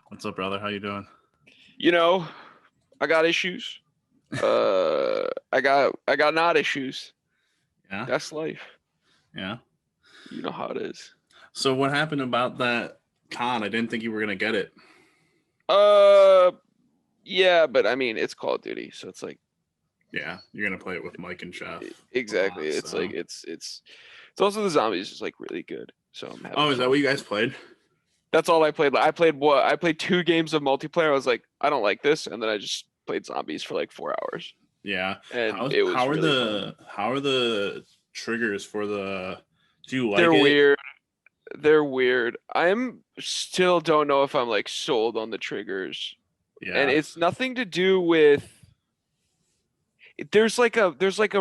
What's up, brother? How you doing? You know, I got issues. I got not issues. Yeah, That's life. yeah. You know how it is. So what happened about that con? I didn't think you were gonna get it. Uh, yeah, but I mean, it's Call of Duty, so it's like Yeah, you're gonna play it with Mike and Chef a exactly. lot. It's like So, it's also the zombies is like really good, so I'm having oh, is that fun. what you guys played? That's all I played. I played what? I played 2 games of multiplayer. I was like, I don't like this, and then I just played zombies for like 4 hours, Yeah. and How it how was are really fun. the triggers for the? Do you like They're it? weird. They're weird. I'm still don't know if I'm like sold on the triggers. And Yeah. it's nothing to do with there's like a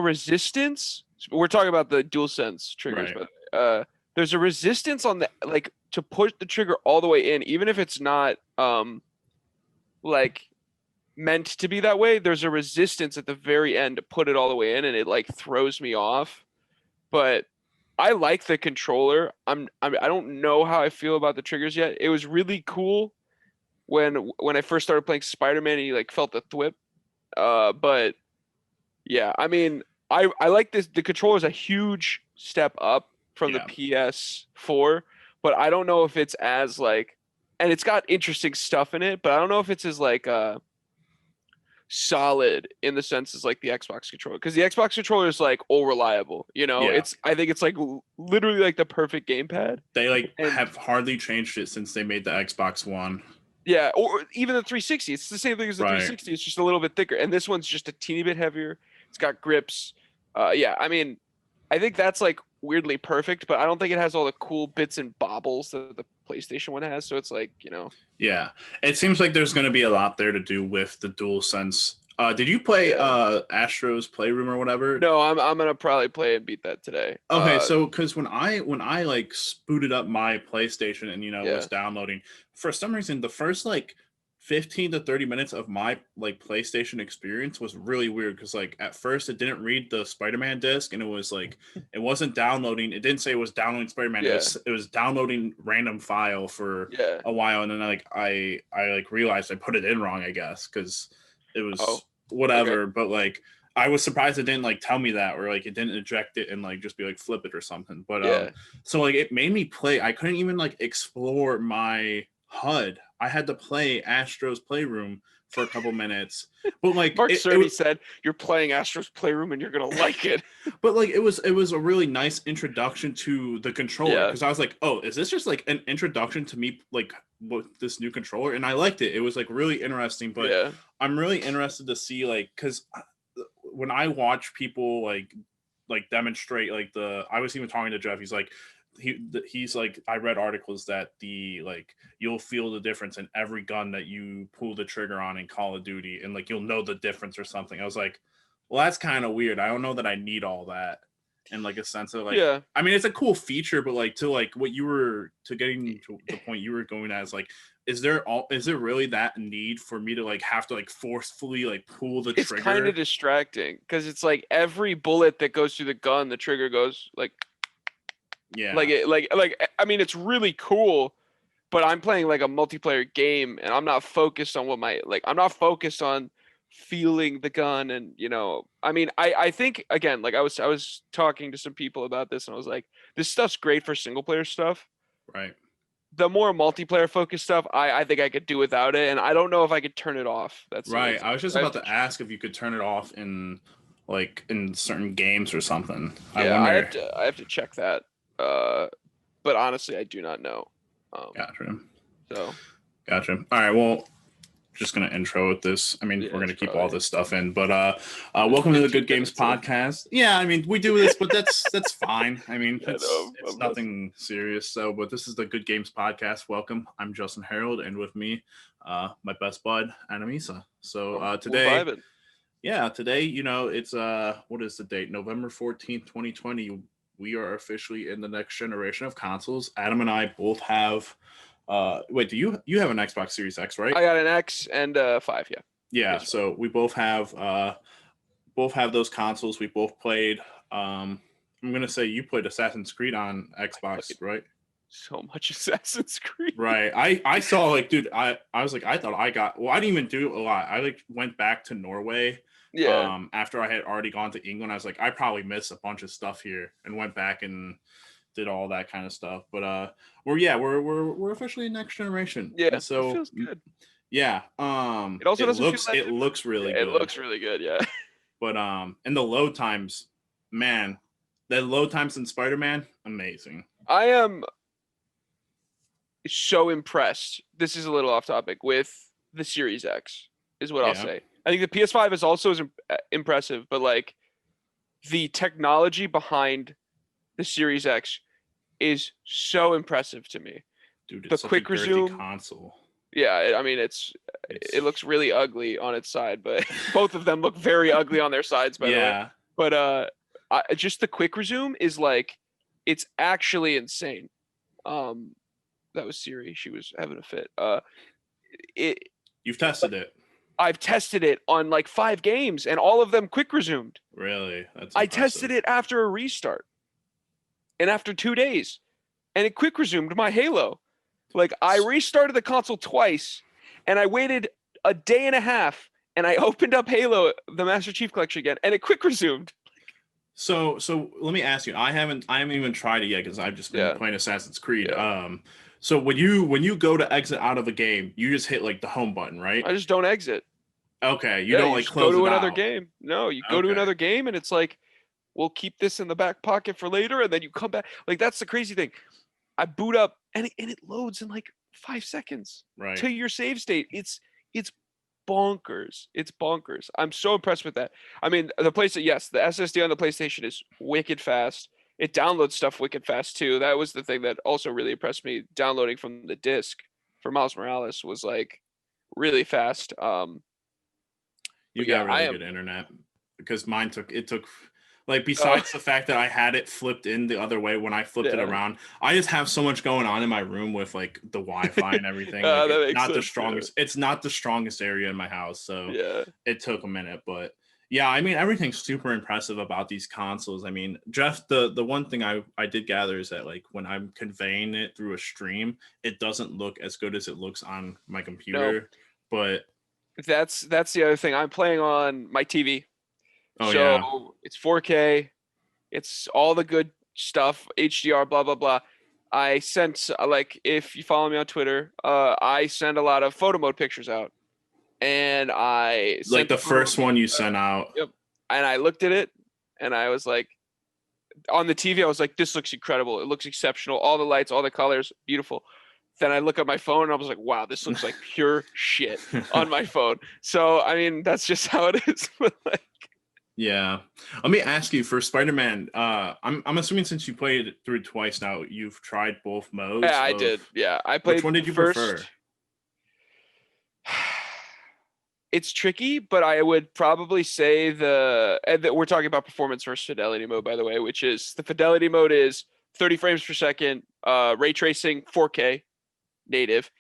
resistance. We're talking about the dual sense triggers, Right. but there's a resistance on the like to push the trigger all the way in, even if it's not like meant to be that way. There's a resistance at the very end to put it all the way in, and it like throws me off. But I like the controller. I don't know how I feel about the triggers yet. It was really cool when I first started playing Spider-Man and you like felt the thwip. But yeah, I mean, I like this. The controller is a huge step up from the Yeah. PS4, but I don't know if it's as like, and it's got interesting stuff in it, but I don't know if it's as like solid in the sense as like the Xbox controller, because the Xbox controller is like all reliable. Yeah. I think it's like literally like the perfect gamepad, They like and have hardly changed it since they made the Xbox One. yeah, or even the 360. It's the same thing as the Right. 360. It's just a little bit thicker, and this one's just a teeny bit heavier. It's got grips. Yeah, I mean, I think that's like weirdly perfect, but I don't think it has all the cool bits and bobbles that the PlayStation one has. So it's like, Yeah. It seems like there's gonna be a lot there to do with the dual sense. Did you play yeah. Astro's Playroom or whatever? No, I'm gonna probably play and beat that today. Okay, so because when I like booted up my PlayStation and was Yeah, downloading, for some reason the first like 15 to 30 minutes of my like PlayStation experience was really weird because like at first it didn't read the Spider-Man disc and it was like it wasn't downloading. It didn't say it was downloading Spider-Man. It yeah, was it was downloading random file for yeah. a while and then I like realized I put it in wrong, I guess, because it Oh, was okay. whatever, but like I was surprised it didn't like tell me that or like it didn't eject it and like just be like flip it or something. But Yeah. so like it made me play. I couldn't even like explore my HUD. I had to play Astro's Playroom for a couple minutes. But like Mark it Cerny said you're playing Astro's Playroom and you're gonna like it. but like it was a really nice introduction to the controller Yeah, because I was like, oh, is this just like an introduction to me like with this new controller? And I liked it. It was like really interesting, but yeah, I'm really interested to see like because when I watch people like demonstrate like the I was even talking to Jeff. He's like he's like I read articles that the like you'll feel the difference in every gun that you pull the trigger on in Call of Duty and like you'll know the difference or something. I was like, well, that's kind of weird. I don't know that I need all that and like a sense of like yeah. I mean it's a cool feature, but like to like what you were to getting to the point you were going at is like is there really that need for me to like have to like forcefully like pull the It's kind of trigger? distracting because it's like every bullet that goes through the gun, the trigger goes like Yeah. it like I mean it's really cool, but I'm playing like a multiplayer game and I'm not focused on I'm not focused on feeling the gun and I mean I think again like I was talking to some people about this and I was like this stuff's great for single player stuff. Right. The more multiplayer focused stuff, I think I could do without it, and I don't know if I could turn it off. That's the only Right. thing. I was just I have about to to ask if you could turn it off in like in certain games or something. I yeah, I have wonder. to I have to check that. Uh, but honestly, I do not know. Gotcha. So Gotcha. All right. Well, just gonna intro with this. I mean, yeah, we're it's gonna keep all probably this stuff in, but there's welcome to the 15 Good Games minutes in. podcast. Yeah, I mean, we do this, but that's fine. I mean, I know it's I'm messing. nothing serious. So, but this is the Good Games podcast. Welcome. I'm Justin Harold, and with me, my best bud, Anamisa. So We're today, vibing. yeah, today, it's what is the date? November 14th, 2020. We are officially in the next generation of consoles. Adam and I both have wait, do you have an Xbox Series X, right? I got an X and 5. Yeah, Yeah, PS5. so we both have those consoles. We both played I'm gonna say you played Assassin's Creed on I Xbox, played right? so much Assassin's Creed. Right. I saw like, dude, I was like, I thought I got, well, I didn't even do a lot. I like went back to Norway. Yeah. After I had already gone to England, I was like, I probably missed a bunch of stuff here, and went back and did all that kind of stuff. But we're officially next generation. Yeah. And It so feels good. yeah, It also doesn't feel that it different. looks really Yeah, it good. looks really good. Yeah. But and the load times, man, the load times in Spider-Man, amazing. I am so impressed. This is a little off topic with the Series X, is what I'll Yeah. say. I think the PS5 is also as impressive, but like the technology behind the Series X is so impressive to me. Dude, it's The such quick a girthy resume. console. Yeah, I mean It's it looks really ugly on its side, but both of them look very ugly on their sides, by the way. yeah. But just the quick resume is like, it's actually insane. That was Siri. She was having a fit. It You've tested it. I've tested it on like 5 games, and all of them quick resumed. Really? That's I impressive. tested it after a restart, and after 2 days, and it quick resumed my Halo. Like, I restarted the console twice, and I waited a day and a half, and I opened up Halo, the Master Chief Collection again, and it quick resumed. So let me ask you. I haven't even tried it yet because I've just been playing Assassin's Creed. Yeah. So when you go to exit out of a game, you just hit like the home button, right? I just don't exit. Okay, you don't like just close go to it another out. game. No, you go to Okay. another game, and it's like, we'll keep this in the back pocket for later, and then you come back. Like, that's the crazy thing. I boot up, and it loads in like 5 seconds Right. to your save state. It's bonkers. It's bonkers. I'm so impressed with that. I mean, the SSD on the PlayStation is wicked fast. It downloads stuff wicked fast too. That was the thing that also really impressed me. Downloading from the disc for Miles Morales was like really fast. You yeah, got really good internet, because mine took like, besides the fact that I had it flipped in the other way when I flipped it Yeah. around, I just have so much going on in my room with like the Wi-Fi and everything. That Like, makes not the sense, strongest. It's not the strongest area in my house, so Yeah. it took a minute. But yeah, I mean, everything's super impressive about these consoles. I mean, Jeff, the one thing I did gather is that like when I'm conveying it through a stream, it doesn't look as good as it looks on my computer. But That's the other thing. I'm playing on my TV. oh So yeah, it's 4K. It's all the good stuff, HDR, blah, blah, blah. I sent, like, if you follow me on Twitter, I send a lot of photo mode pictures out. And I sent like the first one you sent out. Yep. And I looked at it, and I was like, on the TV, I was like, this looks incredible. It looks exceptional. All the lights, all the colors, beautiful. Then I look at my phone, and I was like, wow, this looks like pure shit on my phone. So, I mean, that's just how it is. Like, yeah. Let me ask you, for Spider-Man, I'm assuming since you played it through twice now, you've tried both modes. yeah, I did. Yeah, I played. Which one did you prefer? It's tricky, but I would probably say we're talking about performance versus fidelity mode, by the way, which is the fidelity mode is 30 frames per second, ray tracing, 4K native.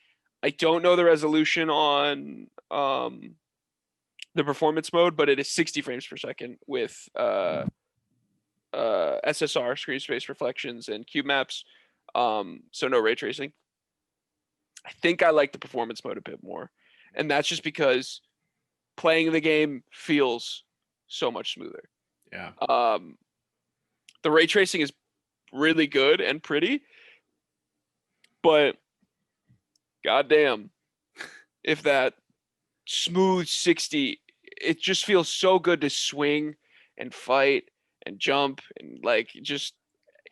I don't know the resolution on the performance mode, but it is 60 frames per second with SSR, screen space reflections, and cube maps. So no ray tracing. I think I like the performance mode a bit more, and that's just because playing the game feels so much smoother. Yeah. The ray tracing is really good and pretty, but goddamn, if that smooth 60, it just feels so good to swing and fight and jump and like just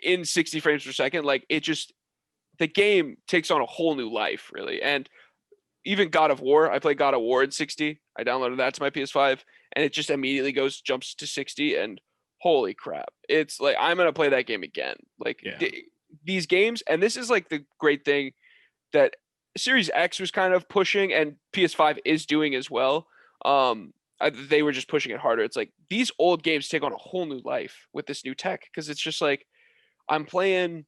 in 60 frames per second. Like, the game takes on a whole new life, really. And even God of War, I played God of War in 60. I downloaded that to my PS5, and it just immediately jumps to 60, and holy crap. It's like, I'm going to play that game again. Like, these games, and this is like the great thing that Series X was kind of pushing, and PS5 is doing as well. They were just pushing it harder. It's like these old games take on a whole new life with this new tech, because it's just like I'm playing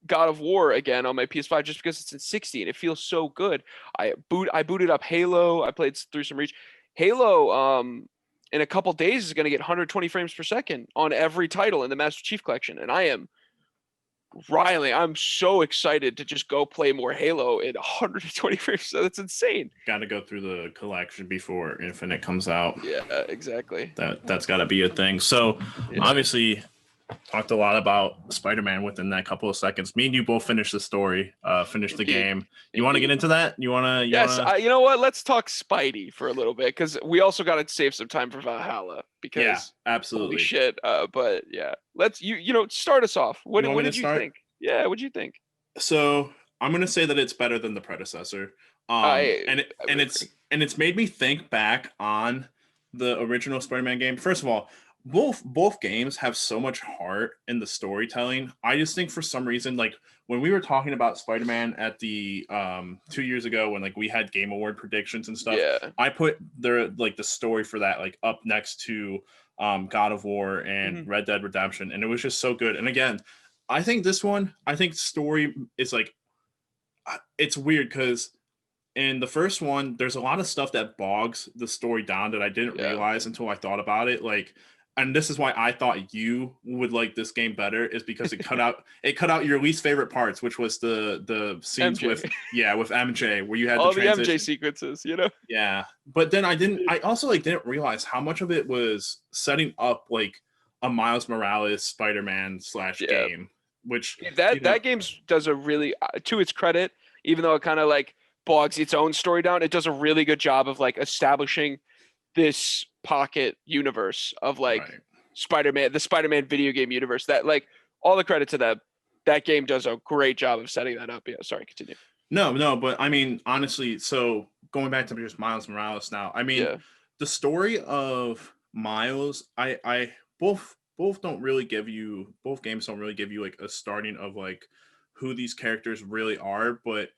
God of War again on my PS5 just because it's in 60 and it feels so good. I booted up Halo. I played through some Reach. Halo in a couple days is going to get 120 frames per second on every title in the Master Chief Collection, and I am Riley, I'm so excited to just go play more Halo in 120 frames. So that's insane. Got to go through the collection before Infinite comes out. Yeah, exactly. That's got to be a thing. So Yeah. obviously, talked a lot about Spider-Man within that couple of seconds. Me and you both finished the story, finished the Indeed. game. You want to get into that? You want to? Yes, you know what? Let's talk Spidey for a little bit because we also got to save some time for Valhalla because Yeah, absolutely. holy shit. But yeah, let's start us off. What did you think? Yeah, what did you think? So I'm gonna say that it's better than the predecessor. And it's made me think back on the original Spider-Man game. First of all, both games have so much heart in the storytelling. I just think for some reason, like when we were talking about Spider-Man at the 2 years ago when like we had Game Award predictions and stuff, I put the story for that like up next to God of War and Red Dead Redemption, and it was just so good. And again, I think story is like it's weird because in the first one, there's a lot of stuff that bogs the story down that I didn't realize until I thought about it. Like, and this is why I thought you would like this game better, is because it cut out your least favorite parts, which was the scenes MJ. with MJ where you had all the MJ sequences, Yeah, but then I also like didn't realize how much of it was setting up like a Miles Morales Spider-Man / game, which that game does a really, to its credit, even though it kind of like bogs its own story down, it does a really good job of like establishing this pocket universe of like Spider-Man, the Spider-Man video game universe. That like all the credit to them. That game does a great job of setting that up. Yeah, sorry, continue. No, but I mean, honestly, so going back to just Miles Morales now, I mean, the story of Miles, I both don't really give you, both games don't really give you like a starting of like who these characters really are, but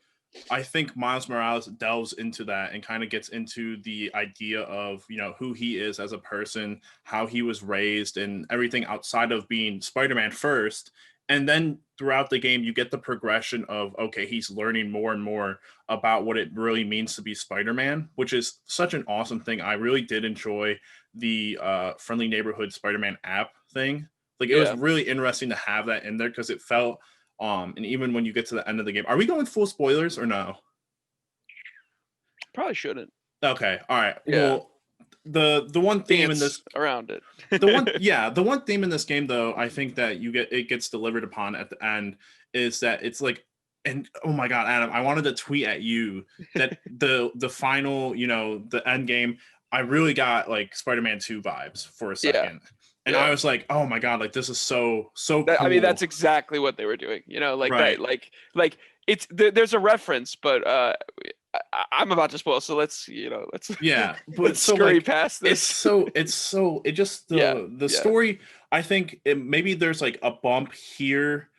I think Miles Morales delves into that and kind of gets into the idea of, who he is as a person, how he was raised, and everything outside of being Spider-Man first. And then throughout the game, you get the progression of, okay, he's learning more and more about what it really means to be Spider-Man, which is such an awesome thing. I really did enjoy the Friendly Neighborhood Spider-Man app thing. Like, it was really interesting to have that in there because it felt... and even when you get to the end of the game, are we going full spoilers or no? Probably shouldn't. Okay, all right. Yeah. Well, the one theme in this around it, the one theme in this game, though, I think that it gets delivered upon at the end is that it's like, and oh my god, Adam, I wanted to tweet at you that the final, the end game, I really got like Spider-Man 2 vibes for a second. Yeah. And I was like, oh my god, like this is so cool. I mean, that's exactly what they were doing, like that, like it's there's a reference, but I'm about to spoil, so let's but let's scurry past this. The story, I think maybe there's like a bump here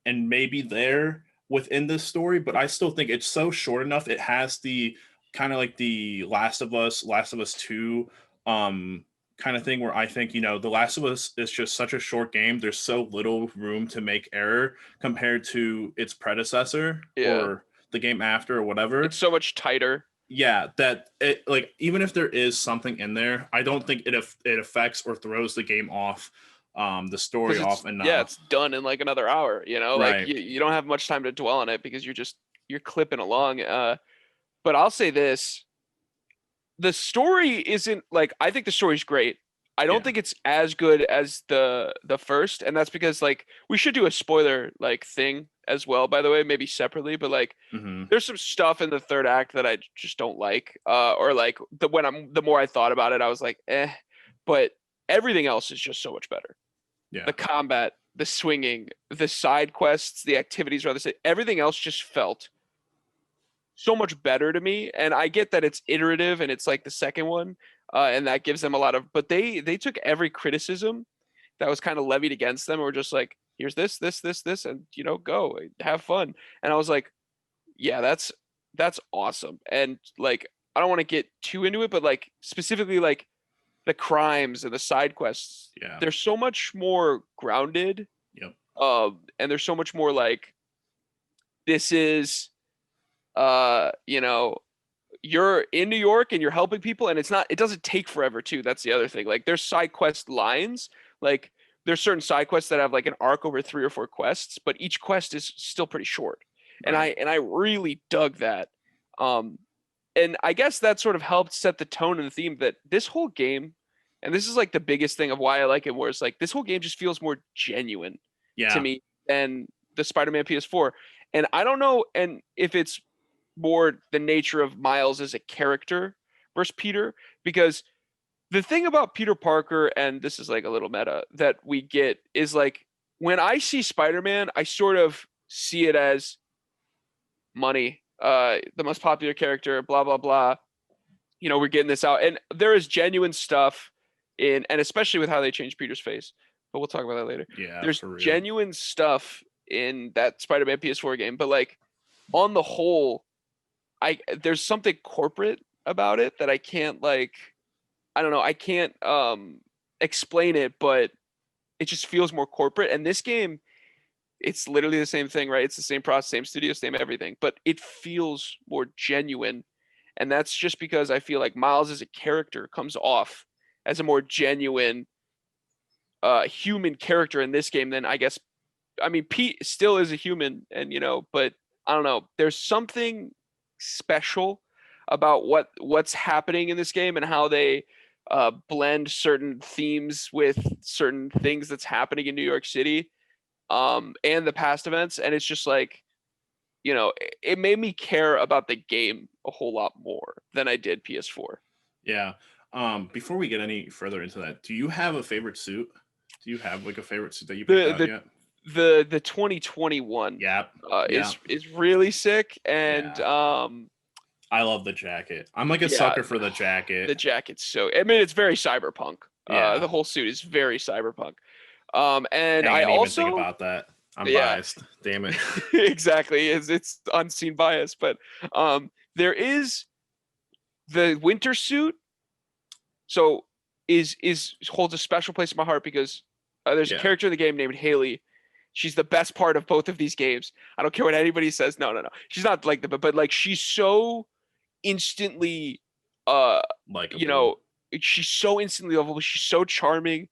and maybe there within this story, but I still think it's so short enough. It has the kind of like the Last of Us 2 kind of thing where I think, The Last of Us is just such a short game. There's so little room to make error compared to its predecessor or the game after or whatever. It's so much tighter. Yeah, that it, like, even if there is something in there, I don't think it affects or throws the game off, the story off enough. Yeah, it's done in like another hour, like you don't have much time to dwell on it because you're clipping along. But I'll say this. The story isn't like, I think the story's great. I don't think it's as good as the first, and that's because like we should do a spoiler like thing as well, by the way, maybe separately, but like there's some stuff in the third act that I just don't like, or like the more I thought about it, I was like, but everything else is just so much better. Yeah, the combat, the swinging, the side quests, the activities, everything else just felt so much better to me. And I get that it's iterative and it's like the second one, and that gives them a lot of, but they took every criticism that was kind of levied against them, or just like, here's this, and go have fun. And I was like, yeah, that's awesome. And like, I don't want to get too into it, but like specifically like the crimes and the side quests, they're so much more grounded. Yep. And there's so much more like, this is you're in New York and you're helping people, and it doesn't take forever too. That's the other thing. Like, there's side quest lines, like there's certain side quests that have like an arc over 3 or 4 quests, but each quest is still pretty short. And Right. I really dug that. And I guess that sort of helped set the tone and the theme that this whole game, and this is like the biggest thing of why I like it more, is like this whole game just feels more genuine to Yeah. me than the Spider-Man PS4. And I don't know, and if it's more the nature of Miles as a character versus Peter, because the thing about Peter Parker, and this is like a little meta that we get, is like when I see Spider-Man, I sort of see it as money, the most popular character, blah blah blah. You know, we're getting this out, and there is genuine stuff in, and especially with how they changed Peter's face. But we'll talk about that later. Yeah, There's for real. genuine stuff in that Spider-Man PS4 game, but like on the whole, there's something corporate about it that I can't like. I don't know. I can't explain it, but it just feels more corporate. And this game, it's literally the same thing, right? It's the same process, same studio, same everything, but it feels more genuine. And that's just because I feel like Miles as a character comes off as a more genuine human character in this game than I guess. I mean, Pete still is a human, and you know, but I don't know. There's something special about what's happening in this game and how they blend certain themes with certain things that's happening in New York City, and the past events, and it's just like, you know, it made me care about the game a whole lot more than I did PS4. Yeah. Before we get any further into that, do you have a favorite suit? Do you have like a favorite suit that you picked The out the yet? the 2021 Yeah. Yeah. is really sick, and Yeah. I love the jacket. I'm like a yeah, sucker for the jacket. the jacket's so, I mean, it's very cyberpunk. Yeah. The whole suit is very cyberpunk. And Dang, I I didn't even think also, about that. I'm yeah, biased. Damn it. exactly. It's unseen bias, but there is the winter suit. So is holds a special place in my heart because there's a Yeah. character in the game named Haley. She's the best part of both of these games. I don't care what anybody says. No, no, no. She's not like the, but like she's so instantly, uh, you Likeable. know, she's so instantly lovable. She's so charming.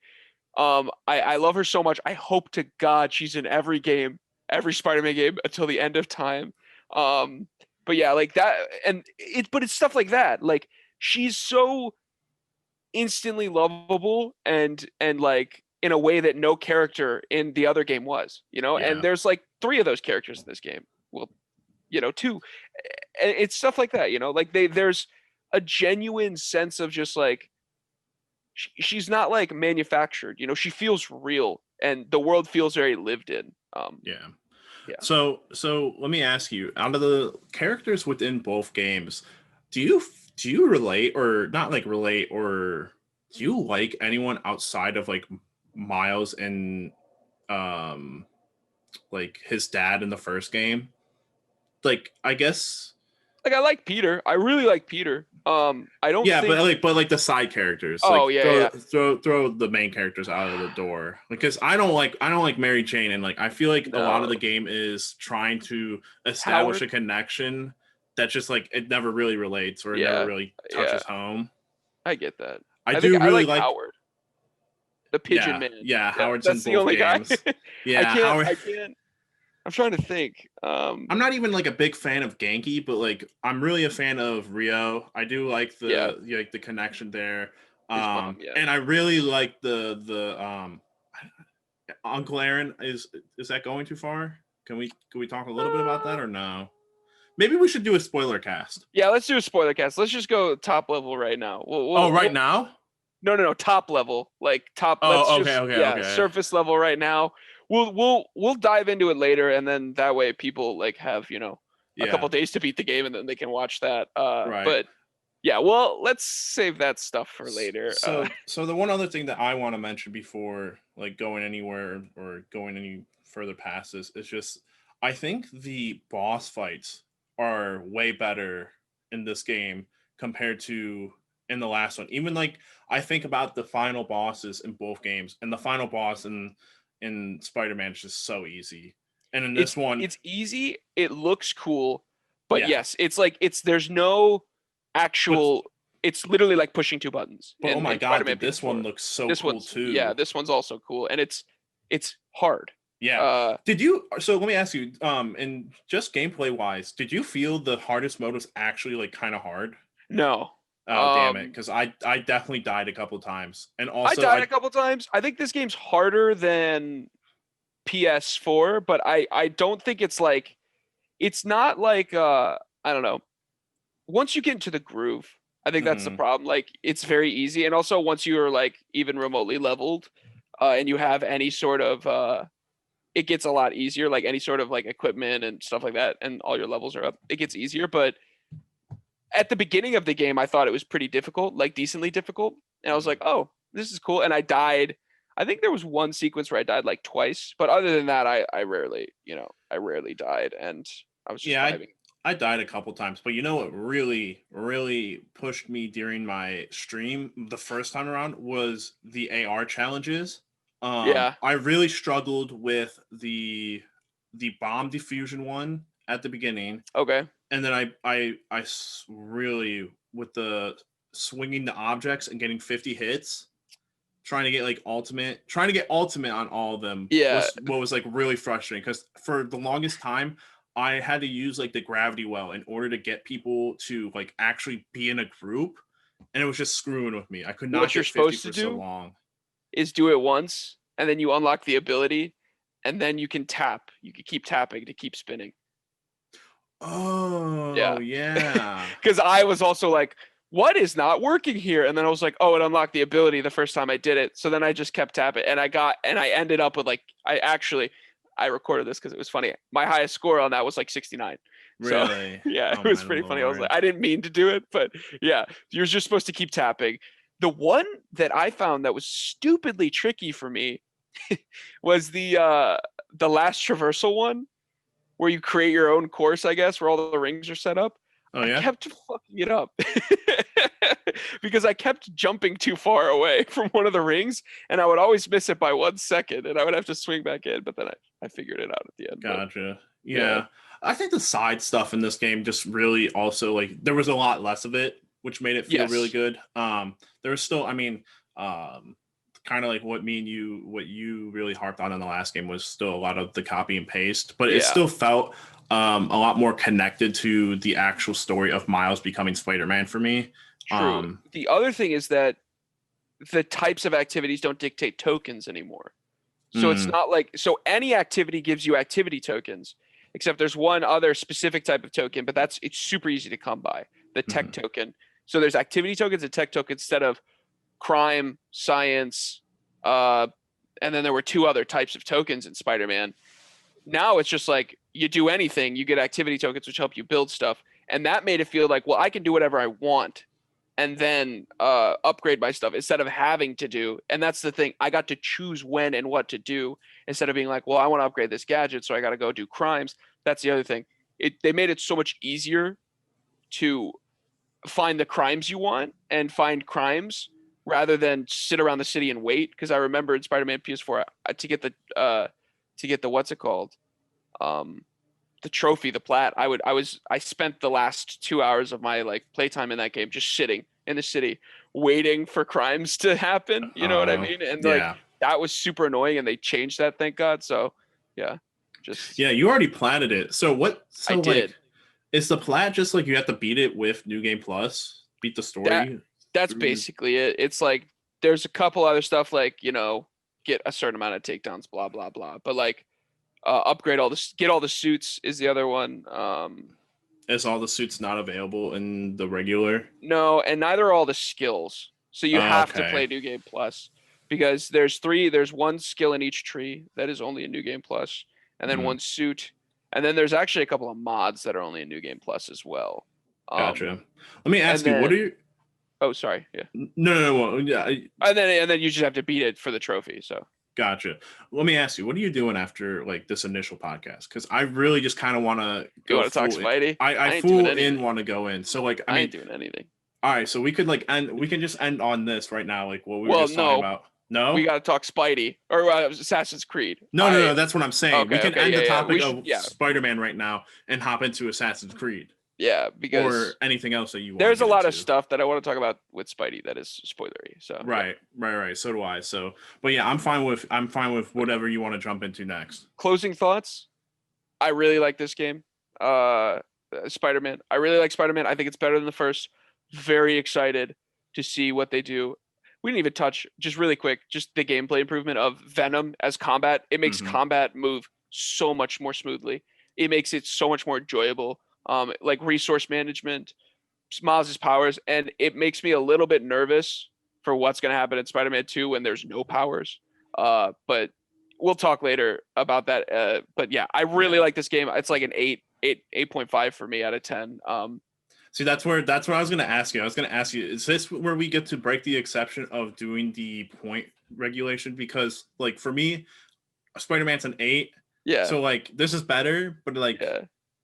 I love her so much. I hope to God she's in every game, every Spider-Man game until the end of time. Um, but yeah, like that, and but it's stuff like that. Like she's so instantly lovable and like in a way that no character in the other game was, you know. And Yeah. there's like 3 of those characters in this game. Well, you know, 2. And it's stuff like that, you know. Like there's a genuine sense of just like she's not like manufactured, you know. She feels real, and the world feels very lived in. Yeah. Yeah. So let me ask you, out of the characters within both games, do you do you relate or not like relate or do you like anyone outside of like Miles and um like his dad in the first game? Like I guess Like I like Peter. I really like Peter. I don't yeah, think. but like the side characters, Oh like yeah, yeah. throw the main characters out of the door because I don't like Mary Jane and like I feel like a lot of No. the game is trying to establish Howard. a connection that just like it never really relates or it never Yeah, really yeah. touches home. I get that. I I think do I really like like Howard, the Pigeon Man. yeah Yeah, Howard's in that's the both only guy. games. I Yeah, can't. Howard. I can't. I'm trying to think. I'm not even like a big fan of Genki, but like I'm really a fan of Rio. I do like Yeah, like the connection there. his mom. Yeah. And I really like the Uncle Aaron. Is that going too far? Can we talk a little bit about that or no? Maybe we should do a spoiler cast. Yeah, let's do a spoiler cast. Let's just go top level right now. Oh, right now? No, top level. Like top. Let's Oh, just yeah, okay. surface level right now. We'll dive into it later, and then that way people like have, you know, a Yeah, couple days to beat the game, and then they can watch that. right. But yeah, well, let's save that stuff for later. So the one other thing that I want to mention before like going anywhere or going any further past this is just I think the boss fights are way better in this game compared to in the last one. Even like I think about the final bosses in both games, and the final boss in Spider-Man is just so easy. And in this one, It's easy. It looks cool, but yeah, yes, it's like there's no but actual it's literally like pushing two buttons. But oh my in god, Spider-Man dude, this one PS4. looks so This cool one's too. this one's also cool, and it's hard. Yeah. Did you? So let me ask you. And just gameplay wise, did you feel the hardest mode was actually like kind of hard? No. Oh damn it! Because I definitely died a couple times, and I also died a couple times. I think this game's harder than PS4, but I don't think it's like it's not like I don't know. Once you get into the groove, I think that's the Mhm. problem. Like it's very easy, and also once you're like even remotely leveled, and you have any sort of it gets a lot easier. Like any sort of like equipment and stuff like that, and all your levels are up. It gets easier, but at the beginning of the game, I thought it was pretty difficult, like decently difficult. And I was like, oh, this is cool. And I died. I think there was one sequence where I died like twice, but other than that, I rarely, I rarely died, and I was just Yeah, vibing. I died a couple times, but you know what really pushed me during my stream the first time around was the AR challenges. Yeah. I really struggled with the bomb diffusion one at the beginning, Okay. and then really with the swinging the objects and getting 50 hits, trying to get ultimate on all of them Yeah. was what was like really frustrating, because for the longest time I had to use like the gravity well in order to get people to like actually be in a group, and it was just screwing with me. I could not What you're get 50 supposed to for so do long. is do it once, and then you unlock the ability, and then you can tap. You can keep tapping to keep spinning. Oh Yeah. yeah. Because I was also like, what is not working here? And then I was like, oh, it unlocked the ability the first time I did it. So then I just kept tapping, and I ended up with like, I recorded this because it was funny. My highest score on that was like 69. So Really? yeah, Oh it was my pretty funny. I was like, lord. I didn't mean to do it, but yeah, you're just supposed to keep tapping. The one that I found that was stupidly tricky for me was the last traversal one where you create your own course, I guess, where all the rings are set up. Oh I yeah. kept fucking it up because I kept jumping too far away from one of the rings, and I would always miss it by 1 second, and I would have to swing back in. But then I figured it out at the end. But Gotcha. yeah, Yeah. I think the side stuff in this game just really also like there was a lot less of it, which made it feel really yes, good. There was still, I mean, um, kind of like what you really harped on in the last game was still a lot of the copy and paste, but it yeah, still felt a lot more connected to the actual story of Miles becoming Spider-Man for me. true. Um, The other thing is that the types of activities don't dictate tokens anymore. So it's mm, not like any activity gives you activity tokens, except there's one other specific type of token, but it's super easy to come by, the tech mhm. token. So there's activity tokens and tech tokens instead of crime, science, uh, and then there were two other types of tokens in Spider-Man. Now it's just like you do anything, you get activity tokens which help you build stuff, and that made it feel like, well, I can do whatever I want and then upgrade my stuff instead of having to do. And that's the thing, I got to choose when and what to do instead of being like, well, I want to upgrade this gadget, so I got to go do crimes. That's the other thing. They made it so much easier to find the crimes you want and find crimes rather than sit around the city and wait. Because I remember in Spider-Man PS4 to get the what's it called, um, the trophy, the plat. I spent the last 2 hours of my like playtime in that game just sitting in the city waiting for crimes to happen. You know what I Uh, mean? And like yeah. that was super annoying, and they changed that, thank God. So yeah, just Yeah, you already platted it. So what? I So like, did is the plat just like you have to beat it with New Game Plus? Beat the that. story? That's through- basically it. It's like there's a couple other stuff like get a certain amount of takedowns, blah blah blah. But like upgrade get all the suits is the other one. Is all the suits not available in the regular? No, and neither are all the skills. So you have to Okay, play New Game Plus because there's one skill in each tree that is only in New Game Plus, and then mm, one suit, and then there's actually a couple of mods that are only in New Game Plus as well. gotcha. Let me And ask you, what are then your? oh sorry, yeah, No. Yeah, and then you just have to beat it for the trophy. So gotcha. Let me ask you, what are you doing after like this initial podcast? Because I really just kind of want to you go want to talk full. Spidey? I I ain't doing full in anything. want to go in. So like, I I mean, ain't doing anything. all right. So we could like end. We can just end on this right now, like what we were Well, just talking no, about. we No. got to talk Spidey or Assassin's Creed. No. That's what I'm saying. We Okay, can okay, end the yeah, yeah. topic We should, of yeah. Spider-Man right now and hop into Assassin's Creed. Yeah, or because anything else that you want there's to a get lot into. of stuff that I want to talk about with Spidey that is spoilery. So Right. So do I. So, but yeah, I'm fine with whatever you want to jump into next. Closing thoughts. I really like this game. Uh, Spider-Man. I really like Spider-Man. I think it's better than the first. Very excited to see what they do. We didn't even touch, just really quick, just the gameplay improvement of Venom as combat. It makes Mm-hmm. combat move so much more smoothly. It makes it so much more enjoyable. Like resource management, Miles' powers, and it makes me a little bit nervous for what's going to happen in Spider-Man 2 when there's no powers. But we'll talk later about that. But yeah, I really like this game. It's like an 8.5 for me out of 10. See, that's what I was going to ask you. I was going to ask you, is this where we get to break the exception of doing the point regulation? Because like for me, Spider-Man's an 8. Yeah. So like this is better, but like, Yeah.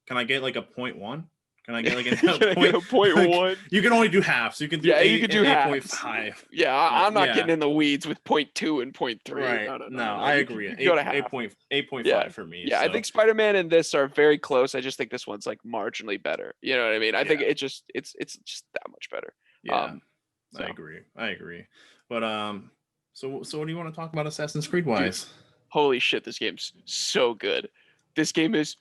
can I get like a 0.1? Can I get like a point, point? Like, 1? You can only do halves. So you can do 8, you can do 8.5. Yeah, I'm not getting in the weeds with 0.2 and 0.3. Right. No, I agree. You go to half. 8.5 for me. Yeah, so. I think Spider-Man and this are very close. I just think this one's like marginally better. You know what I mean? I think it's just that much better. Yeah. I agree. But so what do you want to talk about Assassin's Creed wise? Dude, holy shit, this game's so good. This game is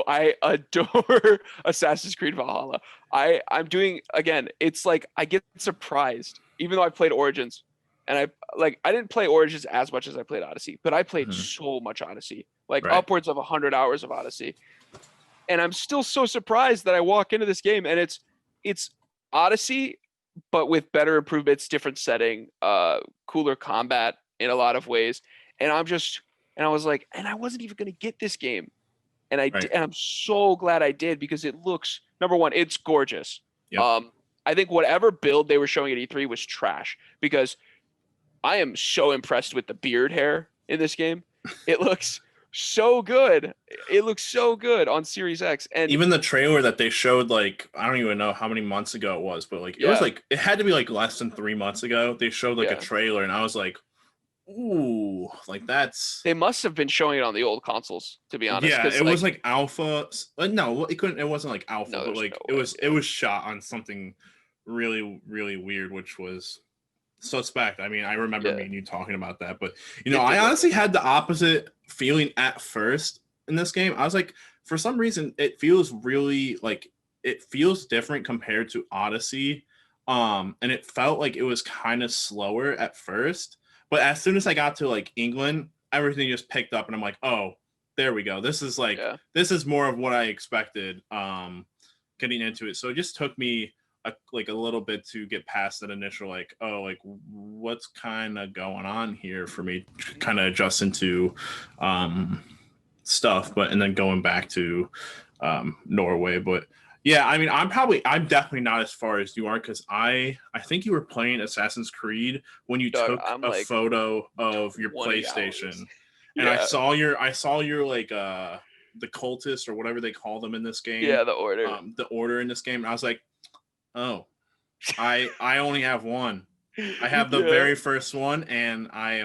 I adore Assassin's Creed Valhalla. I'm doing, again, it's like I get surprised, even though I played Origins, and I didn't play Origins as much as I played Odyssey, but I played so much Odyssey, like upwards of 100 hours of Odyssey. And I'm still so surprised that I walk into this game and it's Odyssey, but with better improvements, different setting, cooler combat in a lot of ways. And I was like, and I wasn't even going to get this game. And and I'm so glad I did, because it looks, number one, it's gorgeous. Yep. I think whatever build they were showing at E3 was trash, because I am so impressed with the beard hair in this game. It looks so good. It looks so good on Series X. And even the trailer that they showed, like, I don't even know how many months ago it was, but like it was like, it had to be like less than 3 months ago. They showed like a trailer, and I was like, ooh, like that's. They must have been showing it on the old consoles, to be honest. Yeah, it was like alpha. No, it couldn't. It wasn't like alpha, but like it was shot on something really, really weird, which was suspect. I mean, I remember me and you talking about that, but I honestly had the opposite feeling at first in this game. I was like, for some reason, it feels really like it feels different compared to Odyssey, and it felt like it was kind of slower at first. But as soon as I got to like England, everything just picked up, and I'm like, oh, there we go. This is like this is more of what I expected getting into it. So it just took me a little bit to get past that initial like, oh, like what's kind of going on here for me, kind of adjusting to stuff, but and then going back to Norway. But yeah, I mean, I'm definitely not as far as you are, because I think you were playing Assassin's Creed when you took a photo of your PlayStation, and I saw your like the cultists or whatever they call them in this game. Yeah, the order in this game, and I was like, oh, I only have one. I have the very first one, and I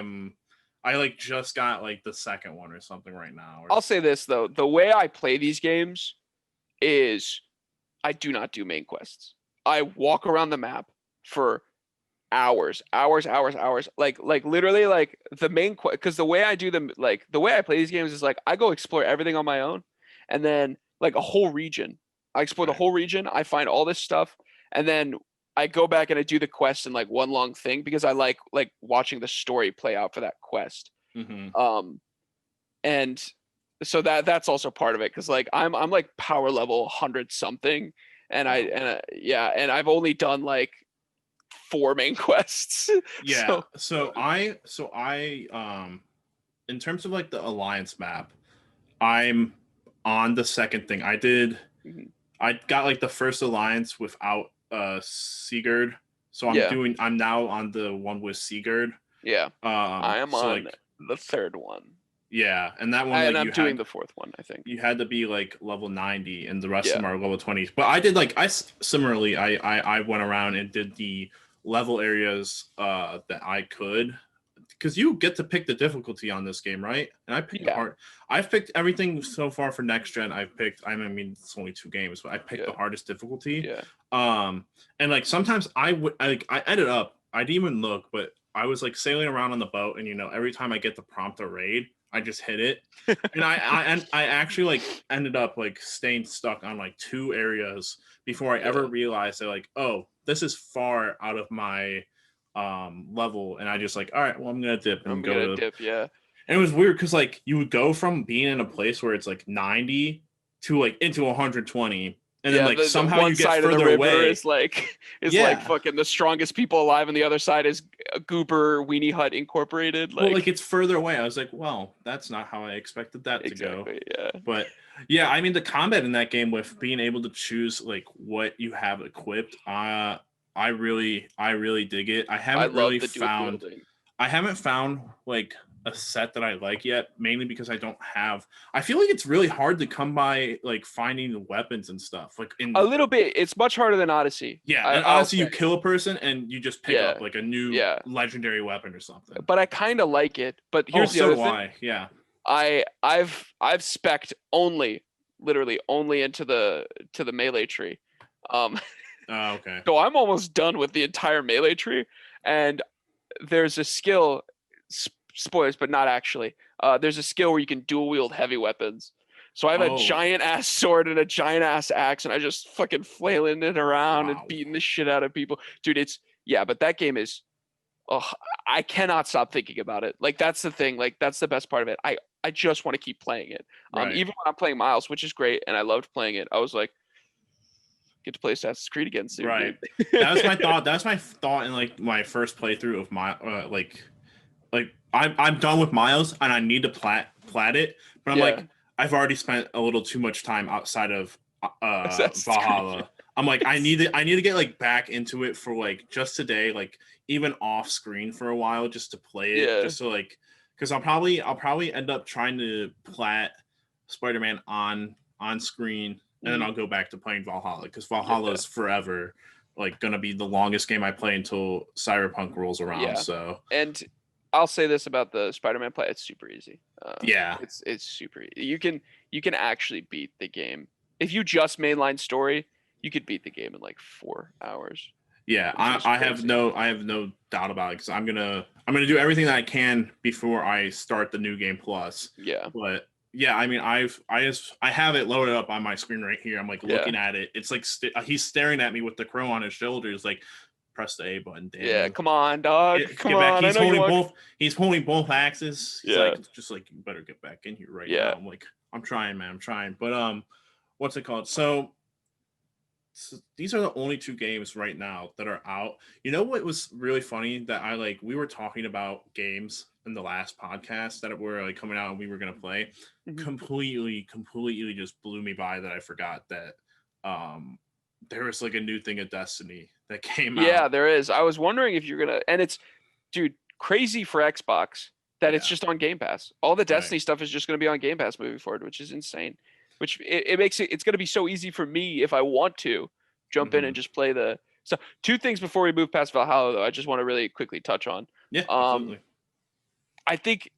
like just got like the second one or something right now. I'll say this though, the way I play these games is I do not do main quests. I walk around the map for hours. Like literally, like the main quest, because the way I do them, like the way I play these games is like I go explore everything on my own, and then like a whole region. I explore the whole region. I find all this stuff, and then I go back and I do the quest in like one long thing, because I like watching the story play out for that quest. And so that's also part of it, because like I'm like power level 100 something, and and I've only done like 4 main quests. So I in terms of like the alliance map, I'm on the second thing. I got like the first alliance without Sigurd, so I'm now on the one with Sigurd. I am on the third one. Yeah, and that one, and I'm doing the fourth one. I think you had to be like level 90, and the rest of them are level 20. But I did like similarly. I went around and did the level areas that I could, because you get to pick the difficulty on this game, right? And I picked the hard. I've picked everything so far for next gen. I've picked. I mean, it's only 2 games, but I picked the hardest difficulty. Yeah. And like sometimes I ended up. I didn't even look, but I was like sailing around on the boat, and every time I get the prompt to raid, I just hit it, and I actually like ended up like staying stuck on like 2 areas before I ever realized that like, oh, this is far out of my level, and I just like, all right, well, I'm gonna dip and go. Yeah. And it was weird because like you would go from being in a place where it's like 90 to like into 120. And then like somehow you get further away. Is like fucking the strongest people alive, and the other side is Goober Weenie Hut Incorporated. Like, well, like it's further away. I was like, well, that's not how I expected that to go. Yeah. But yeah, I mean the combat in that game with being able to choose like what you have equipped, I really dig it. I haven't found like a set that I like yet, mainly because I feel like it's really hard to come by like finding weapons and stuff. Like a little bit, it's much harder than Odyssey. Yeah, in Odyssey you kill a person and you just pick up like a new legendary weapon or something. But I kind of like it. But here's the other thing. Yeah. I've spec'd literally only into the melee tree. Okay. So I'm almost done with the entire melee tree, and there's a skill. Spoilers, but not actually. There's a skill where you can dual wield heavy weapons. So I have a giant ass sword and a giant ass axe, and I just fucking flailing it around and beating the shit out of people. Dude, but that game is, I cannot stop thinking about it. Like that's the thing. Like that's the best part of it. I just want to keep playing it. Even when I'm playing Miles, which is great, and I loved playing it. I was like, get to play Assassin's Creed again soon. Right. That was my thought. That was my thought in like my first playthrough of my like I'm done with Miles and I need to plat it, but I'm like I've already spent a little too much time outside of Valhalla. I'm like I need to get like back into it for like just today, like even off screen for a while just to play it, just so like because I'll probably end up trying to plat Spider-Man on screen, and then I'll go back to playing Valhalla because Valhalla is forever like gonna be the longest game I play until Cyberpunk rolls around. Yeah. So and I'll say this about the Spider-Man play: it's super easy. It's super easy. You can actually beat the game if you just mainline story. You could beat the game in like 4 hours. Yeah, I have no doubt about it because I'm gonna do everything that I can before I start the new game plus. Yeah, but yeah, I mean I have it loaded up on my screen right here. I'm like looking at it. It's like he's staring at me with the crow on his shoulders, like. Press the A button. Damn. Yeah, come on, dog. Come on. He's holding both. He's holding both axes. He's like, just like you better get back in here right now. I'm like, I'm trying, man. I'm trying. But what's it called? So these are the only 2 games right now that are out. You know what was really funny that we were talking about games in the last podcast that were like coming out and we were gonna play. Completely just blew me by that I forgot that there was like a new thing of Destiny that came out. Yeah, there is. I was wondering if you're gonna, and it's, dude, crazy for Xbox that it's just on Game Pass. All the Destiny stuff is just gonna be on Game Pass moving forward, which is insane. Which it makes it's gonna be so easy for me if I want to jump in and just play the. So 2 things before we move past Valhalla, though, I just want to really quickly touch on. Yeah, absolutely. I think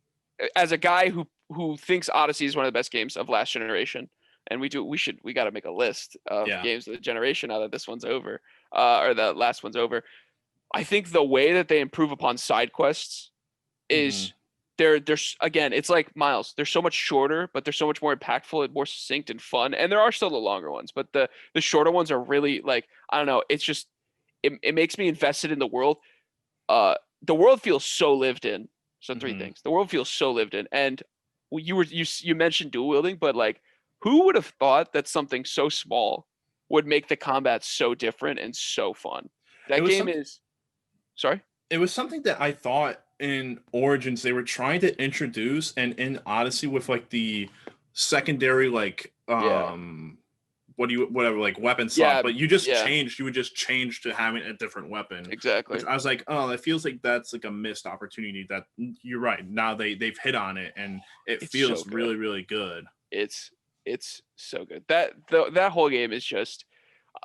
as a guy who thinks Odyssey is one of the best games of last generation. And we got to make a list of games of the generation now that this one's over, or the last one's over. I think the way that they improve upon side quests is there's again, it's like Miles. They're so much shorter, but they're so much more impactful and more succinct and fun. And there are still the longer ones, but the shorter ones are really like, I don't know. It's just it makes me invested in the world. The world feels so lived in. So 3 things. The world feels so lived in, and you mentioned dual wielding, but like. Who would have thought that something so small would make the combat so different and so fun? That game is... Sorry? It was something that I thought in Origins they were trying to introduce, and in Odyssey with like the secondary like whatever like weapon slot, but you would just change to having a different weapon. Exactly. Which I was like, oh, it feels like that's like a missed opportunity. That you're right. Now they've hit on it, and it feels so really, really good. It's so good. That whole game is just.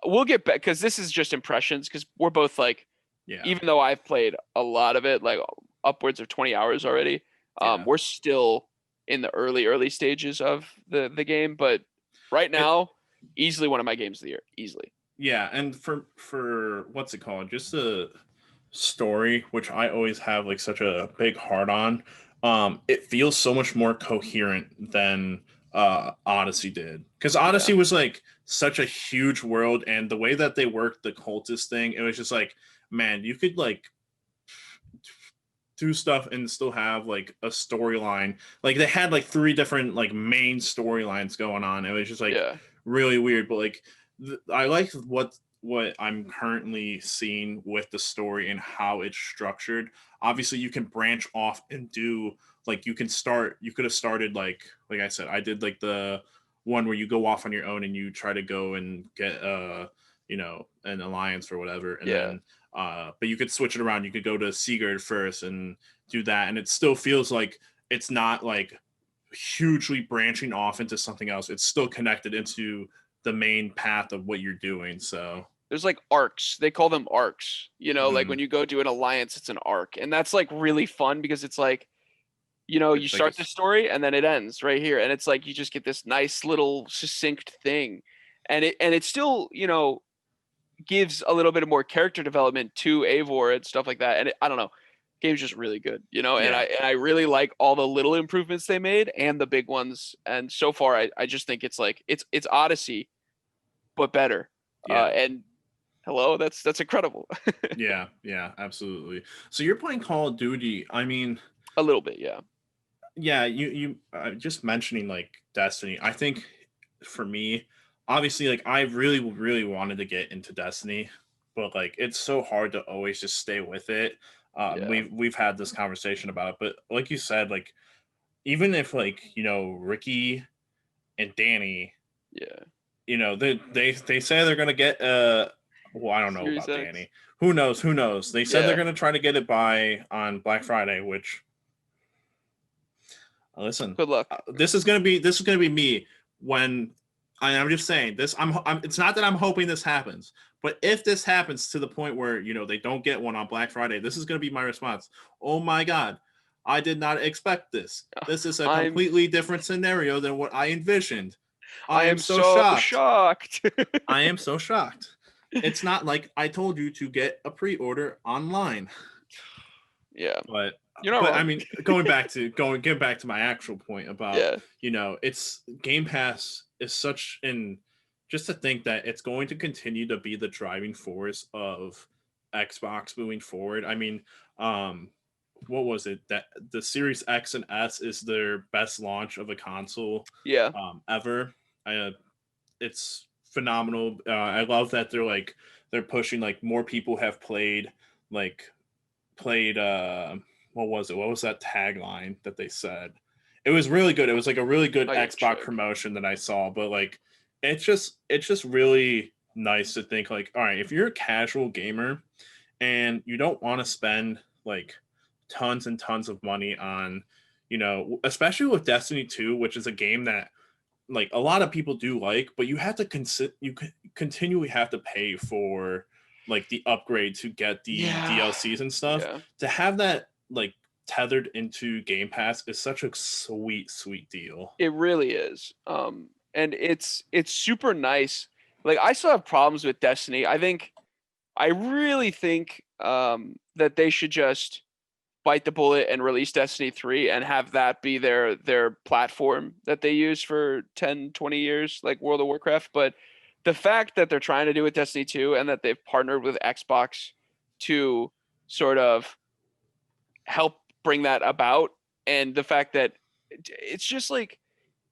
We'll get back because this is just impressions because we're both like, even though I've played a lot of it, like upwards of 20 hours already. Yeah. We're still in the early stages of the game, but right It, now, easily one of my games of the year. Easily. yeah, and for what's it called? Just the story, which I always have like such a big heart on. It feels so much more coherent than Odyssey did. Because Yeah. Odyssey was like such a huge world, and the way that they worked the cultist thing, it was just like, man, you could like do stuff and still have like a storyline. Like they had like three different like main storylines going on. It was just like Yeah. really weird, but like I like what I'm currently seeing with the story and how it's structured. Obviously, you can branch off and do like you could have started like I said, I did like the one where you go off on your own and you try to go and get an alliance or whatever, and Yeah. then but you could switch it around. You could go to Sigurd first and do that, and it still feels like it's not like hugely branching off into something else. It's still connected into the main path of what you're doing. So There's like arcs. They call them arcs. Like mm, when you go do an alliance, it's an arc. And that's like really fun because it's like, you it's like start the story and then it ends right here. And it's like you just get this nice little succinct thing. And it still, gives a little bit of more character development to Eivor and stuff like that. And I don't know, game's just really good, and I yeah, and I really like all the little improvements they made and the big ones. And so far, I just think it's like it's Odyssey, but better. yeah, And hello, that's incredible. yeah, absolutely. So you're playing Call of Duty. I mean, A little bit, yeah. yeah, you just mentioning like Destiny. I think for me, obviously, like I really wanted to get into Destiny, but like it's so hard to always just stay with it. Yeah, We've had this conversation about it, but like you said, like even if like Ricky and Danny, yeah. they say they're gonna get well, I don't know Series about X. Danny. Who knows? They said they're Yeah. gonna try to get it by on Black Friday, which listen, Good luck. this is gonna be me when I'm just saying this. I'm. It's not that I'm hoping this happens, but if this happens to the point where they don't get one on Black Friday, this is gonna be my response. Oh my god, I did not expect this. This is a I'm completely different scenario than what I envisioned. I I am am so so shocked. shocked. I am so shocked. It's not like I told you to get a pre-order online. Yeah. but You're not but I wrong. mean, getting back to my actual point about Yeah. it's Game Pass is such an just to think that it's going to continue to be the driving force of Xbox moving forward. I mean, what was it that the Series X and S is their best launch of a console Yeah. ever. It's phenomenal. I love that they're pushing like more people have like played what was it? What was that tagline that they said? It was really good. It was like a really good I gotta Xbox check. promotion that I saw, but like it's just really nice to think like, all right, if you're a casual gamer and you don't want to spend like tons and tons of money on, especially with Destiny 2, which is a game that like a lot of people do like, but you have to continually have to pay for like the upgrade to get the Yeah. DLCs and stuff. Yeah. To have that like tethered into Game Pass is such a sweet deal. It really is. And it's super nice. Like I still have problems with Destiny. I really think that they should just bite the bullet and release Destiny 3 and have that be their platform that they use for 10, 20 years like World of Warcraft. But the fact that they're trying to do with Destiny 2 and that they've partnered with Xbox to sort of help bring that about, and the fact that it's just like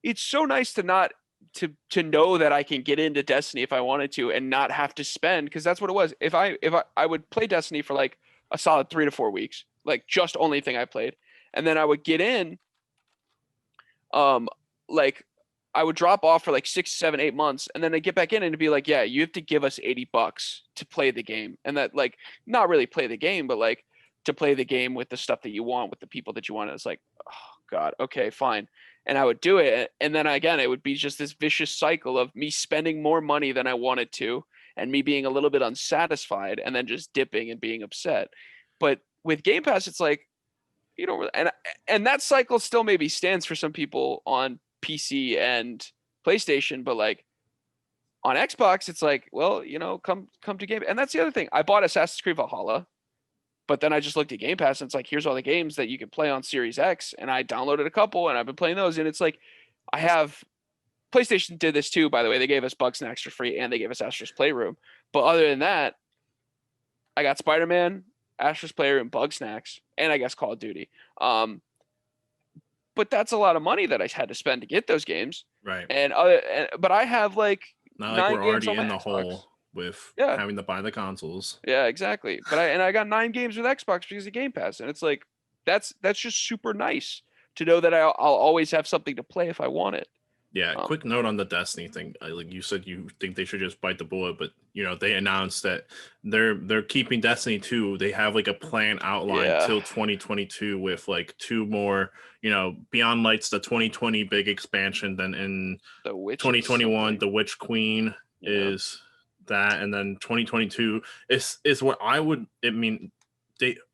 it's so nice to not to know that I can get into Destiny if I wanted to and not have to spend, because that's what it was. If I would play Destiny for like a solid 3 to 4 weeks, like just only thing I played, and then I would get in, like I would drop off for like 6, 7, 8 months, and then I get back in and it'd be like, yeah, you have to give us $80 to play the game, and that like not really play the game, but like to play the game with the stuff that you want with the people that you want. And it's like, oh God, okay, fine. And I would do it, and then again, it would be just this vicious cycle of me spending more money than I wanted to, and me being a little bit unsatisfied, and then just dipping and being upset. But with Game Pass, it's like you don't really, and that cycle still maybe stands for some people on PC and PlayStation, but like on Xbox, it's like, well, come to Game. And that's the other thing. I bought Assassin's Creed Valhalla, but then I just looked at Game Pass and it's like, here's all the games that you can play on Series X, and I downloaded a couple and I've been playing those, and it's like, I have PlayStation did this too, by the way. They gave us Bugsnax for free and they gave us Astro's Playroom. But other than that, I got Spider-Man, Astro's Playroom, Bugsnax, and I guess Call of Duty. But that's a lot of money that I had to spend to get those games. Right. But I have like Not like 9 we're games already on my in the Xbox. hole with Yeah. having to buy the consoles. Yeah, exactly. But I got 9 games with Xbox because of Game Pass, and it's like that's just super nice to know that I'll always have something to play if I want it. Yeah, quick note on the Destiny thing. Like you said, you think they should just bite the bullet, but they announced that they're keeping Destiny 2. They have like a plan outlined till 2022 with like 2 more. Beyond Lights, the 2020 big expansion. Then in 2021, the Witch Queen is that, and then 2022 is what I would. I mean,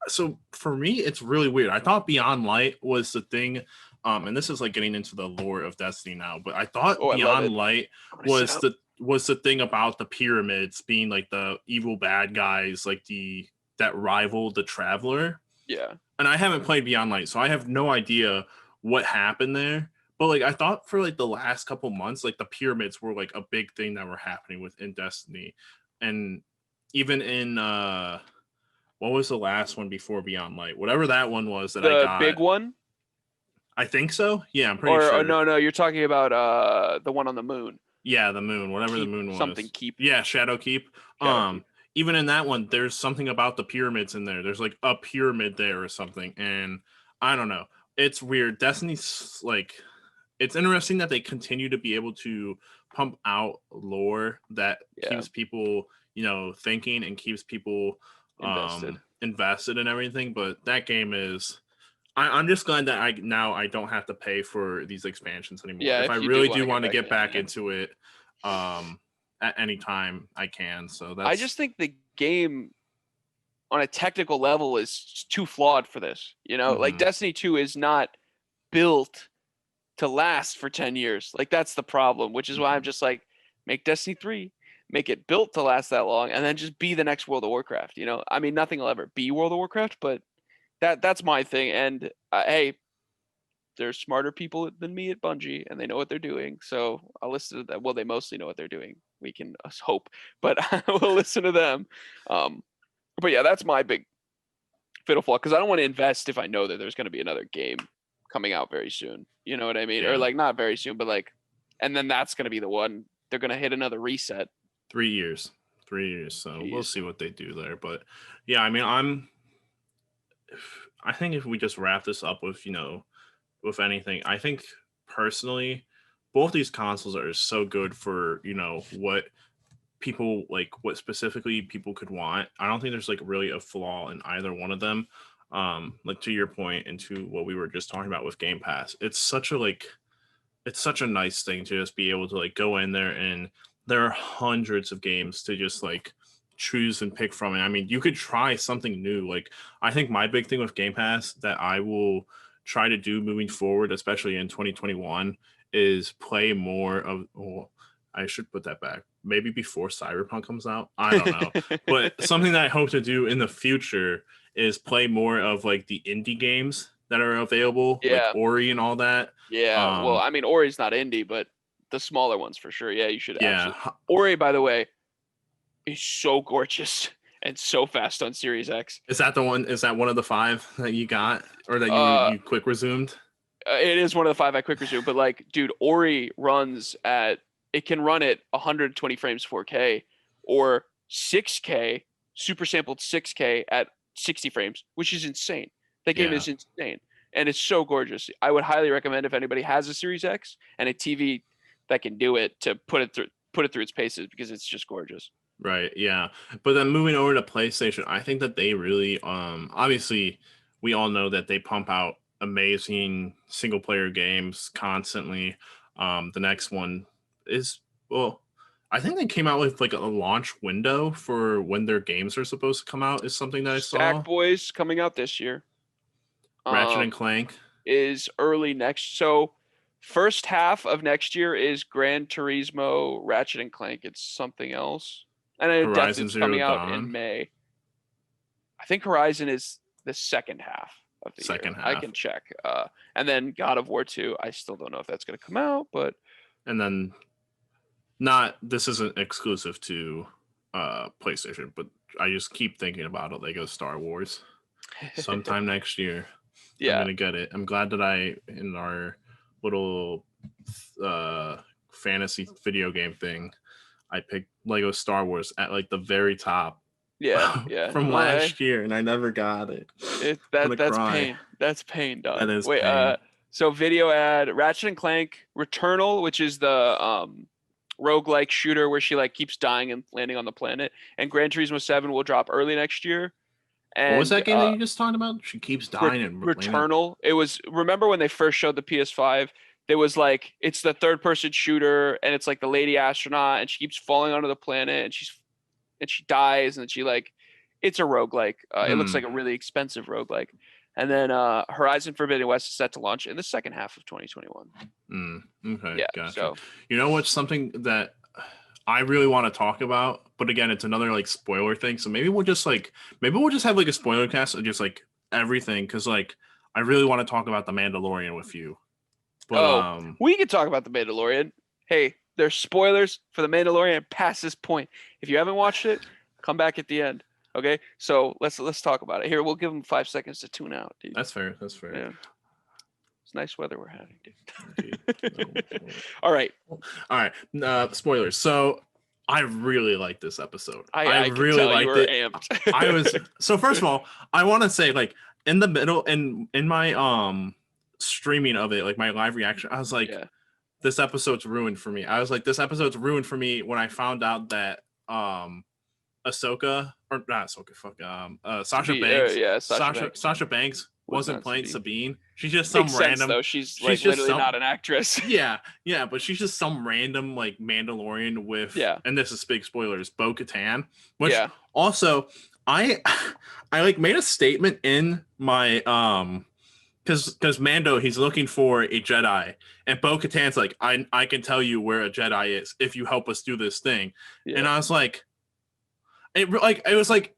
so for me, it's really weird. I thought Beyond Light was the thing. And this is like getting into the lore of Destiny now, but I thought Beyond Light was the thing about the pyramids being like the evil bad guys, like that rival the Traveler. Yeah. And I haven't played Beyond Light, so I have no idea what happened there. But like I thought for like the last couple months, like the pyramids were like a big thing that were happening within Destiny. And even in what was the last one before Beyond Light? Whatever that one was that I got. The big one? I think so. Yeah, I'm pretty sure. No, you're talking about the one on the moon. Yeah, the moon, whatever the moon was. Something Keep. Yeah, Shadow Keep. Keep. Even in that one, there's something about the pyramids in there. There's like a pyramid there or something, and I don't know. It's weird. Destiny's like, it's interesting that they continue to be able to pump out lore that keeps people, thinking and keeps people invested in everything. But that game is. I'm just glad that I don't have to pay for these expansions anymore. Yeah, if I really do want to get back into it, at any time I can. So I just think the game on a technical level is too flawed for this. Like Destiny 2 is not built to last for 10 years. Like that's the problem, which is why I'm just like, make Destiny 3, make it built to last that long, and then just be the next World of Warcraft. I mean, nothing will ever be World of Warcraft, but that's my thing. And hey, there's smarter people than me at Bungie, and they know what they're doing. So I'll listen to them. Well, they mostly know what they're doing. We can hope, but I will listen to them. But yeah, that's my big fatal flaw, because I don't want to invest if I know that there's going to be another game coming out very soon. You know what I mean? Yeah. Or like not very soon, but like, and then that's going to be the one they're going to hit another reset. 3 years. So we'll see what they do there. But yeah, I mean, I think if we just wrap this up with, with anything, I think personally, both these consoles are so good for, what people like, what specifically people could want. I don't think there's like really a flaw in either one of them. Like to your point and to what we were just talking about with Game Pass, it's such a nice thing to just be able to like go in there, and there are hundreds of games to just like choose and pick from. And I mean, you could try something new. Like I think my big thing with Game Pass that I will try to do moving forward, especially in 2021, is play more of, I should put that back, maybe before Cyberpunk comes out, I don't know. But something that I hope to do in the future is play more of like the indie games that are available, like Ori and all that. Well, I mean, Ori's not indie, but the smaller ones for sure. Yeah, you should absolutely. Ori, by the way, is so gorgeous and so fast on Series X. Is that the one? Is that one of the 5 that you got, or that you quick resumed? It is one of the 5 I quick resumed, but like, dude, Ori can run at 120 frames 4K or 6K, super sampled 6K at 60 frames, which is insane. That game is insane, and it's so gorgeous. I would highly recommend, if anybody has a Series X and a TV that can do it, to put it through its paces, because it's just gorgeous. Right. Yeah. But then moving over to PlayStation, I think that they really, obviously we all know that they pump out amazing single player games constantly. The next one is, well, I think they came out with like a launch window for when their games are supposed to come out, is something that I saw. Sackboy's coming out this year. Ratchet and Clank is early next. So first half of next year is Gran Turismo, Ratchet and Clank. It's something else, and then Horizon Deathloop's Zero coming out in Dawn May. I think Horizon is the second half of the second year. I half, can check. And then God of War 2. I still don't know if that's going to come out, but and then this isn't exclusive to PlayStation, but I just keep thinking about it. Lego Star Wars sometime next year. I'm yeah, gonna get it. I'm glad that I in our little fantasy video game thing, I picked Lego Star Wars at like the very top. yeah. From Well, hey, last year, and I never got it. I'm gonna that's cry. pain. That's pain, dog. That is Wait, pain. so video ad Ratchet and Clank Returnal, which is the roguelike shooter where she like keeps dying and landing on the planet, and Gran Turismo 7 will drop early next year. What was And that game that you just talked about? She keeps dying and Returnal. It was, remember when they first showed the PS5? There was like, it's the third person shooter, and it's like the lady astronaut, and she keeps falling onto the planet, and she dies, and she like, it's a roguelike. It looks like a really expensive roguelike. And then Horizon Forbidden West is set to launch in the second half of 2021. Okay, Yeah, gotcha. so You know what's something that I really want to talk about, but again, it's another like spoiler thing. So maybe we'll just have like a spoiler cast of just like everything, because like I really want to talk about the Mandalorian with you. But we could talk about the Mandalorian. Hey, there's spoilers for the Mandalorian past this point. If you haven't watched it, come back at the end. Okay, so let's talk about it. Here, we'll give them 5 seconds to tune out, dude. That's fair. That's fair. Yeah. It's nice weather we're having, dude. Indeed. All right. Spoilers. So I really like this episode. I really tell liked you were it. amped. So first of all, I want to say like in the middle in my streaming of it, like my live reaction, I was like, yeah. This episode's ruined for me. I was like, this episode's ruined for me when I found out that Ahsoka or not Ahsoka, Sasha Banks. Sasha Banks wasn't playing Sabine. She's just some Makes random. Sense, though. She's like literally not an actress. yeah, but she's just some random like Mandalorian with. Yeah. And this is big spoilers. Bo-Katan, which also I like made a statement in my because Mando, he's looking for a Jedi, and Bo-Katan's like, I can tell you where a Jedi is if you help us do this thing. Yeah. And I was like, it was like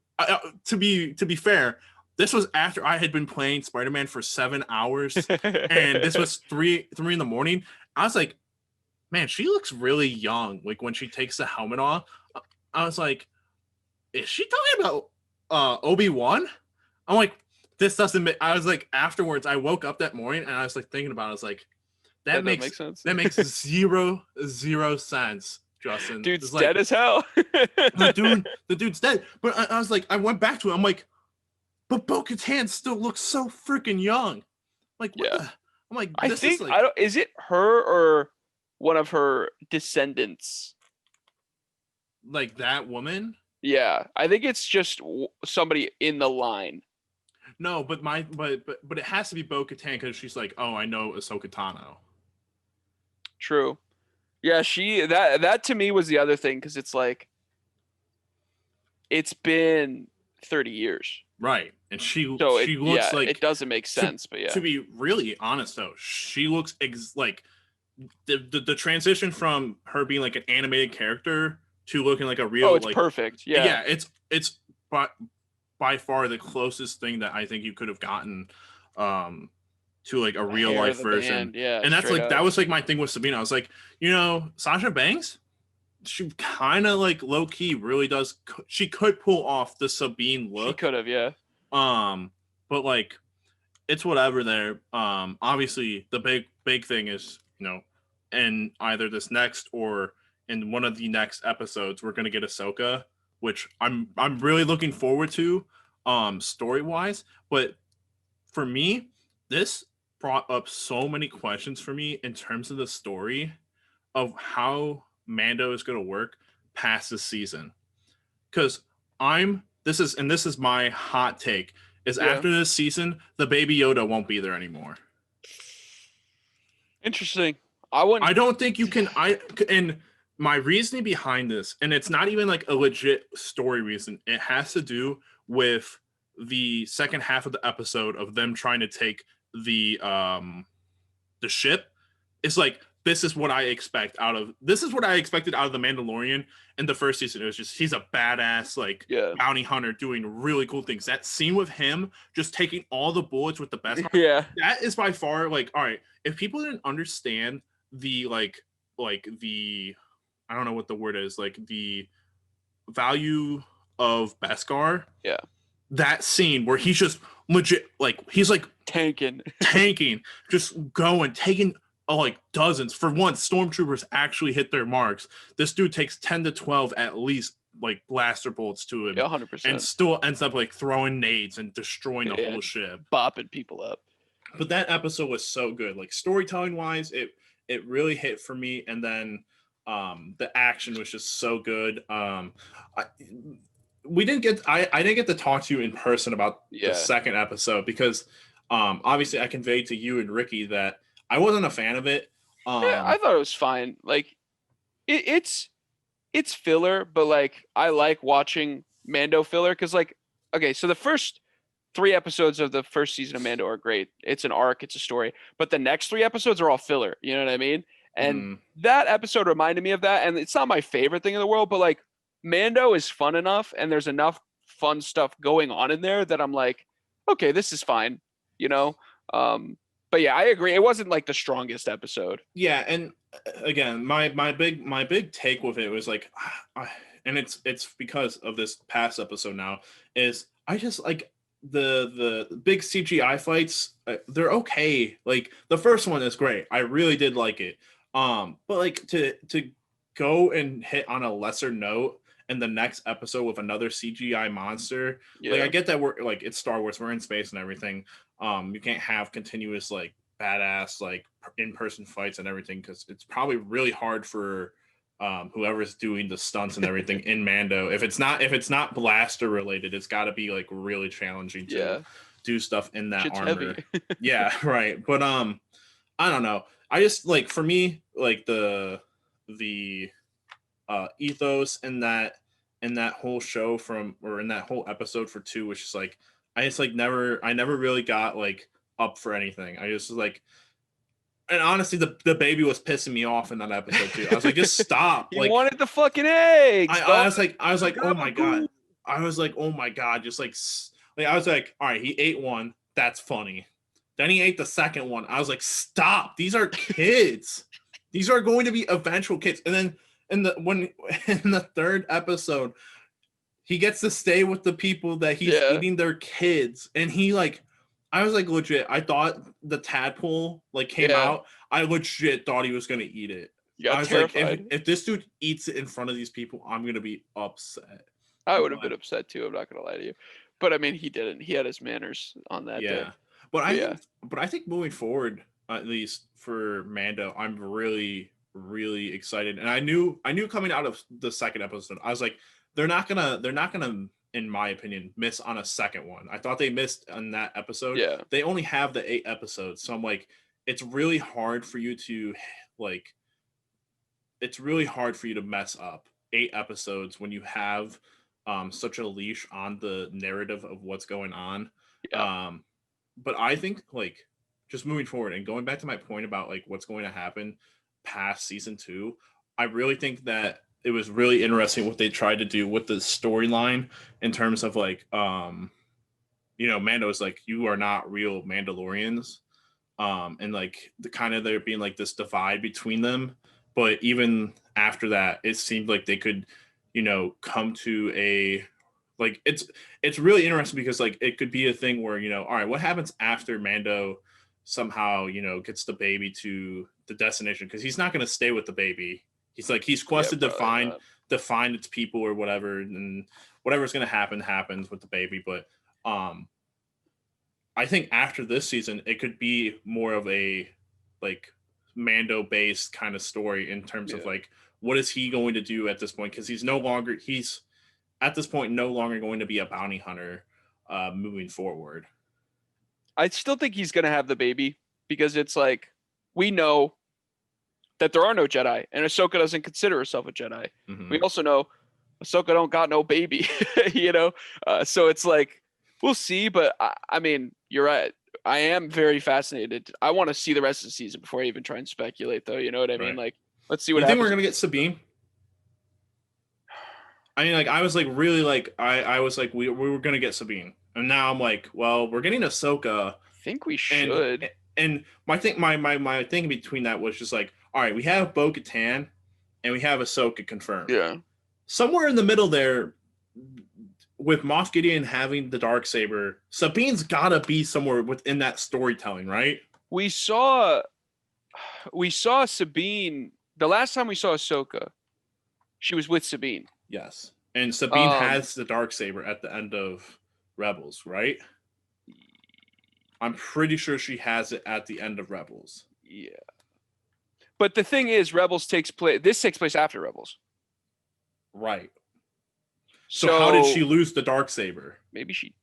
to be fair, this was after I had been playing Spider-Man for 7 hours, and this was 3 in the morning. I was like, man, she looks really young. Like when she takes the helmet off, I was like, is she talking about Obi-Wan? I'm like, this doesn't make. I was like, afterwards, I woke up that morning and I was like thinking about it. I was like, that makes sense. That makes zero sense. Justin, dude's dead as hell. the dude's dead. But I was like, I went back to it. I'm like, but Bo-Katan still looks so freaking young. Like, what the? I'm like, I think I don't. Is it her or one of her descendants? Like that woman? Yeah, I think it's just somebody in the line. No, but it has to be Bo-Katan because she's like, oh, I know Ahsoka Tano. True. Yeah, that to me was the other thing, because it's like, it's been 30 years. Right. And she looks like, it doesn't make sense, but yeah. To be really honest though, she looks like the transition from her being like an animated character to looking like a real, it's like, perfect. Yeah. Yeah, it's by far the closest thing that I think you could have gotten to like a real life version. Yeah. And that's like up. That was like my thing with Sabine. I was like, Sasha Banks, she kind of like low key really does. She could pull off the Sabine look. She could have, yeah. But like, it's whatever there. Obviously the big thing is, in either this next or in one of the next episodes, we're gonna get Ahsoka, which I'm really looking forward to, story wise. But for me, this brought up so many questions for me in terms of the story of how Mando is going to work past this season. Because this is my hot take, is after this season, the Baby Yoda won't be there anymore. Interesting. I don't think you can. And my reasoning behind this, and it's not even like a legit story reason. It has to do with the second half of the episode of them trying to take the ship is like, this is what I expected out of the Mandalorian in the first season. It was just, he's a badass like bounty hunter doing really cool things. That scene with him just taking all the bullets with the best that is by far like, all right, if people didn't understand the like the, I don't know what the word is, like the value of Beskar, that scene where he's just legit like, he's like tanking just going, taking like dozens. For once, stormtroopers actually hit their marks. This dude takes 10 to 12 at least like blaster bullets to him, 100%, and still ends up like throwing nades and destroying the whole ship, bopping people up. But that episode was so good, like storytelling wise, it really hit for me. And then the action was just so good. I didn't get to talk to you in person about the second episode because obviously I conveyed to you and Ricky that I wasn't a fan of it. I thought it was fine. Like it's filler, but like I like watching Mando filler because like, okay, so the first 3 episodes of the first season of Mando are great. It's an arc, it's a story, but the next 3 episodes are all filler. You know what I mean? And that episode reminded me of that. And it's not my favorite thing in the world, but like Mando is fun enough and there's enough fun stuff going on in there that I'm like, okay, this is fine, you know? But yeah, I agree. It wasn't like the strongest episode. Yeah, and again, my big take with it was like, and it's because of this past episode now, is I just like the big CGI fights. They're okay. Like the first one is great. I really did like it. But like to go and hit on a lesser note in the next episode with another CGI monster. Like I get that we're like, it's Star Wars, we're in space and everything. You can't have continuous like badass like in-person fights and everything because it's probably really hard for whoever's doing the stunts and everything in Mando. If it's not blaster related, it's got to be like really challenging to do stuff in that Shit's armor. heavy. Yeah, right. But I don't know. I just like, for me, like the ethos in that whole show in that whole episode for 2, which is like, I never really got like up for anything. I just was like, and honestly, the baby was pissing me off in that episode too. I was like, just stop. You like, wanted the fucking eggs. I was like, oh my god. I was like, oh my god, just like I was like, all right, he ate one. That's funny. Then he ate the second one. I was like, stop. These are kids. These are going to be eventual kids. And then in the third episode, he gets to stay with the people that he's eating their kids. And he like, I was like, legit, I thought the tadpole like came out. I legit thought he was going to eat it. I was terrified. Like, if this dude eats it in front of these people, I'm going to be upset. I would have been upset too. I'm not going to lie to you. But I mean, he didn't. He had his manners on that day. But I think moving forward, at least for Mando, I'm really, really excited. And I knew coming out of the second episode, I was like, they're not gonna, in my opinion, miss on a second one. I thought they missed on that episode. Yeah. They only have the 8 episodes. So I'm like, it's really hard for you to mess up 8 episodes when you have such a leash on the narrative of what's going on. Yeah. But I think like just moving forward and going back to my point about like what's going to happen past season 2, I really think that it was really interesting what they tried to do with the storyline in terms of like, Mando's like, you are not real Mandalorians. And like the kind of there being like this divide between them. But even after that, it seemed like they could, come to a, like, it's really interesting because like it could be a thing where, all right, what happens after Mando somehow, gets the baby to the destination? Because he's not going to stay with the baby. He's quested to find its people or whatever, and whatever's going to happen happens with the baby. But I think after this season, it could be more of a like Mando based kind of story in terms of like, what is he going to do at this point? Because he's at this point no longer going to be a bounty hunter moving forward. I still think he's going to have the baby because it's like, we know that there are no Jedi, and Ahsoka doesn't consider herself a Jedi. Mm-hmm. We also know Ahsoka don't got no baby, So it's like, We'll see, but I mean, you're right. I am very fascinated. I want to see the rest of the season before I even try and speculate, though. You know what I mean? Right. Like, let's see what You think we're happens. gonna get Sabine? I mean, like I was like really like I was like we were gonna get Sabine, and now I'm like, well, we're getting Ahsoka, I think we and should. and my thing between that was just like, all right, we have Bo-Katan, and we have Ahsoka confirmed. Yeah. Somewhere in the middle there, with Moff Gideon having the dark saber, Sabine's gotta be somewhere within that storytelling, right? We saw Sabine the last time we saw Ahsoka. She was with Sabine. Yes, and Sabine has the dark saber at the end of Rebels, right? I'm pretty sure she has it at the end of Rebels. Yeah. But the thing is, Rebels takes place. This takes place after Rebels. Right. So how did she lose the dark saber? Maybe she.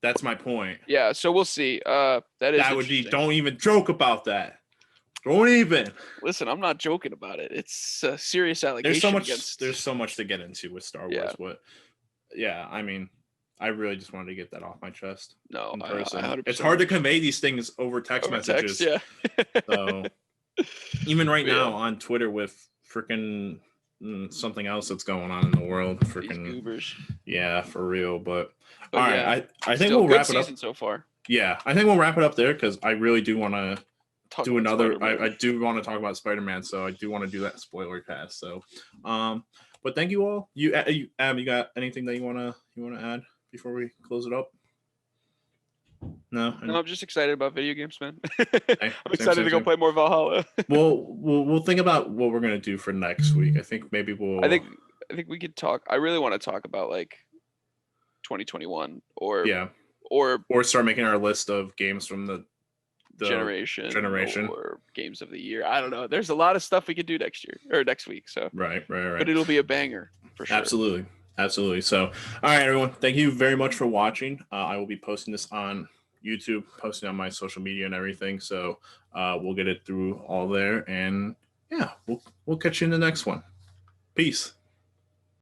That's my point. Yeah. So we'll see. That would be. Don't even joke about that. Don't even. Listen, I'm not joking about it. It's a serious allegation. There's so much to get into with Star Wars. Yeah. I mean, I really just wanted to get that off my chest. No, in person. 100% It's hard to convey these things over text messages. Yeah. So even right now on Twitter with freaking something else that's going on in the world, freaking goobers. Yeah, for real. But all right, I think we'll wrap it up so far. Yeah, I think we'll wrap it up there because I really do want to do another. I do want to talk about Spider-Man, so I do want to do that spoiler cast. So, but thank you all. You got anything that you wanna add before we close it up? No, I'm just excited about video games, man. I'm excited to go play more Valhalla. we'll think about what we're gonna do for next week. I think maybe we'll. I think we could talk. I really want to talk about like 2021 or start making our list of games from the generation or games of the year. I don't know. There's a lot of stuff we could do next week. So right. But it'll be a banger for sure. Absolutely. So, all right, everyone. Thank you very much for watching. I will be posting this on YouTube, posting on my social media and everything. So we'll get it through all there, and yeah, we'll catch you in the next one. Peace.